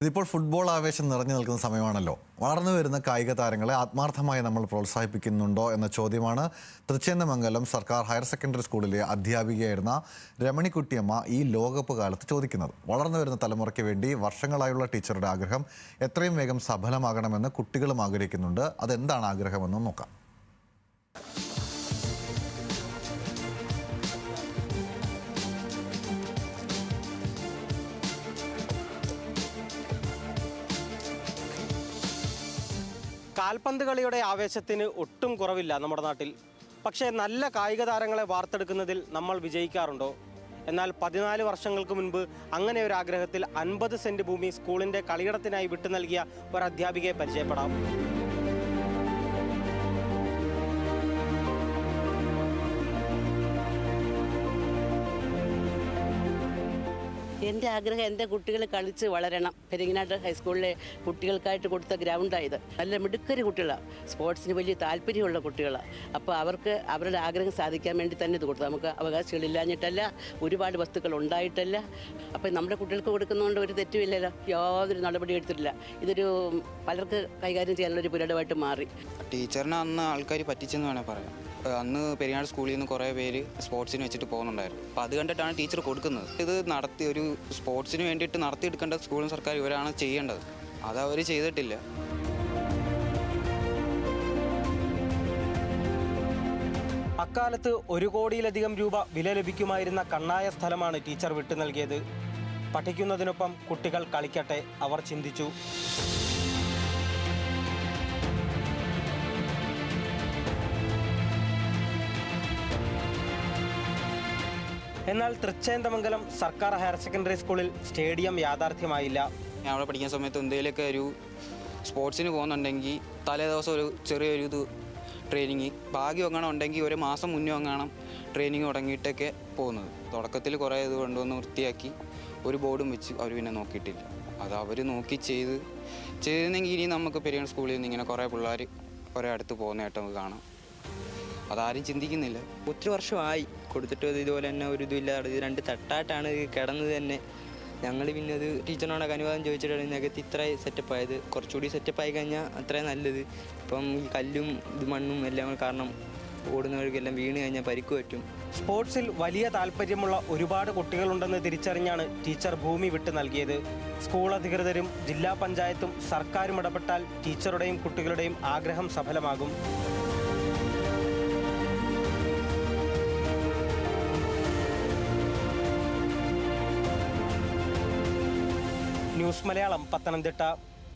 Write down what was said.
ഇതിപ്പോൾ ഫുട്ബോൾ ആവേശം നിറഞ്ഞു നിൽക്കുന്ന സമയമാണല്ലോ. വളർന്നു വരുന്ന കായിക താരങ്ങളെ ആത്മാർത്ഥമായി നമ്മൾ പ്രോത്സാഹിപ്പിക്കുന്നുണ്ടോ എന്ന ചോദ്യമാണ് തൃച്ചേന്ദമംഗലം സർക്കാർ ഹയർ സെക്കൻഡറി സ്കൂളിലെ അധ്യാപികയായിരുന്ന രമണിക്കുട്ടിയമ്മ ഈ ലോകകപ്പ് കാലത്ത് ചോദിക്കുന്നത്. വളർന്നു വരുന്ന തലമുറയ്ക്ക് വേണ്ടി വർഷങ്ങളായുള്ള ടീച്ചറുടെ ആഗ്രഹം എത്രയും വേഗം സഫലമാകണമെന്ന് കുട്ടികളും ആഗ്രഹിക്കുന്നുണ്ട്. അതെന്താണ് ആഗ്രഹമെന്നും നോക്കാം. കാൽപന്ത് കളിയുടെ ആവേശത്തിന് ഒട്ടും കുറവില്ല നമ്മുടെ നാട്ടിൽ. പക്ഷേ നല്ല കായിക താരങ്ങളെ വാർത്തെടുക്കുന്നതിൽ നമ്മൾ വിജയിക്കാറുണ്ടോ? എന്നാൽ 14 വർഷങ്ങൾക്ക് മുൻപ് അങ്ങനെ ഒരു ആഗ്രഹത്തിൽ 50 സെന്റ് ഭൂമി സ്കൂളിൻ്റെ കളിയിടത്തിനായി വിട്ടു നൽകിയ ഒരു അധ്യാപികയെ പരിചയപ്പെടാം. എൻ്റെ ആഗ്രഹം എൻ്റെ കുട്ടികൾ കളിച്ച് വളരണം. പെരിങ്ങനാട് ഹൈസ്കൂളിലെ കുട്ടികൾക്കായിട്ട് കൊടുത്ത ഗ്രൗണ്ടായത്. നല്ല മിടുക്കരി കുട്ടികളാണ്, സ്പോർട്സിന് വലിയ താല്പര്യമുള്ള കുട്ടികളാണ്. അപ്പോൾ അവർക്ക് അവരുടെ ആഗ്രഹം സാധിക്കാൻ വേണ്ടി തന്നെ ഇത് കൊടുത്തു. നമുക്ക് അവകാശങ്ങളില്ലാഞ്ഞിട്ടല്ല, ഒരുപാട് വസ്തുക്കൾ ഉണ്ടായിട്ടല്ല. അപ്പോൾ നമ്മുടെ കുട്ടികൾക്ക് കൊടുക്കുന്നതുകൊണ്ട് ഒരു തെറ്റുമില്ലല്ലോ, യാതൊരു നടപടി എടുത്തിട്ടില്ല. ഇതൊരു പലർക്ക് കൈകാര്യം ചെയ്യാനുള്ളൊരു പുരടമായിട്ട് മാറി. ടീച്ചറിനെ അന്ന് ആൾക്കാർ പറ്റിച്ചെന്ന് വേണേൽ പറയാം. അന്ന് പെരിങ്ങനാട് സ്കൂളിൽ നിന്ന് കുറേ പേര് സ്പോർട്സിന് വെച്ചിട്ട് പോകുന്നുണ്ടായിരുന്നു. അപ്പോൾ അത് കണ്ടിട്ടാണ് ടീച്ചർ കൊടുക്കുന്നത്. ഇത് നടത്തി ഒരു സ്പോർട്സിന് വേണ്ടിയിട്ട് നടത്തിയെടുക്കേണ്ട സ്കൂളും സർക്കാർ ഇവരാണ് ചെയ്യേണ്ടത്. അതവർ ചെയ്തിട്ടില്ല. അക്കാലത്ത് 1 കോടിയിലധികം രൂപ വില ലഭിക്കുമായിരുന്ന കണ്ണായ സ്ഥലമാണ് ടീച്ചർ വിട്ടു നൽകിയത്. പഠിക്കുന്നതിനൊപ്പം കുട്ടികൾ കളിക്കട്ടെ, അവർ ചിന്തിച്ചു. എന്നാൽ തൃച്ചേന്ദമംഗലം സർക്കാർ ഹയർ സെക്കൻഡറി സ്കൂളിൽ സ്റ്റേഡിയം യാഥാർത്ഥ്യമായില്ല. ഞാൻ അവിടെ പഠിക്കുന്ന സമയത്ത് എന്തെങ്കിലുമൊക്കെ ഒരു സ്പോർട്സിന് പോകുന്നുണ്ടെങ്കിൽ തലേ ദിവസം ഒരു ചെറിയൊരു ട്രെയിനിങ് ഭാഗ്യം എങ്ങാനും ഉണ്ടെങ്കിൽ ഒരു മാസം മുന്നേ എങ്ങാനും ട്രെയിനിങ് തുടങ്ങിയിട്ടൊക്കെ പോകുന്നത്. തുടക്കത്തിൽ കുറേ ഇത് കൊണ്ടുവന്ന് വൃത്തിയാക്കി ഒരു ബോർഡും വെച്ച് അവർ പിന്നെ നോക്കിയിട്ടില്ല. അത് അവർ നോക്കി ചെയ്തെങ്കിൽ ഇനി നമുക്ക് പെരിങ്ങനാട് സ്കൂളിൽ നിന്ന് ഇങ്ങനെ കുറേ പിള്ളേർ കുറേ അടുത്ത് പോകുന്നതായിട്ട് നമുക്ക് കാണാം. അതാരും ചിന്തിക്കുന്നില്ല. ഒത്തിരി വർഷമായി കൊടുത്തിട്ട് ഇതുപോലെ തന്നെ ഒരു ഇതുമില്ലാതെ 2 തട്ടായിട്ടാണ് കിടന്നത് തന്നെ. ഞങ്ങൾ പിന്നെ അത് ടീച്ചറിനോടൊക്കെ അനുവാദം ചോദിച്ചിട്ടാണ് നികത്തി ഇത്ര സെറ്റപ്പായത്. കുറച്ചുകൂടി സെറ്റപ്പായി കഴിഞ്ഞാൽ അത്രയും നല്ലത്. ഇപ്പം ഈ കല്ലും മണ്ണും എല്ലാം കാരണം ഓടുന്നവർക്കെല്ലാം വീണ് കഴിഞ്ഞാൽ പരിക്ക് പറ്റും. സ്പോർട്സിൽ വലിയ താല്പര്യമുള്ള ഒരുപാട് കുട്ടികളുണ്ടെന്ന് തിരിച്ചറിഞ്ഞാണ് ടീച്ചർ ഭൂമി വിട്ടു നൽകിയത്. സ്കൂൾ അധികൃതരും ജില്ലാ പഞ്ചായത്തും സർക്കാരും ഇടപെട്ടാൽ ടീച്ചറുടെയും കുട്ടികളുടെയും ആഗ്രഹം സഫലമാകും. ന്യൂസ് മലയാളം, പത്തനംതിട്ട.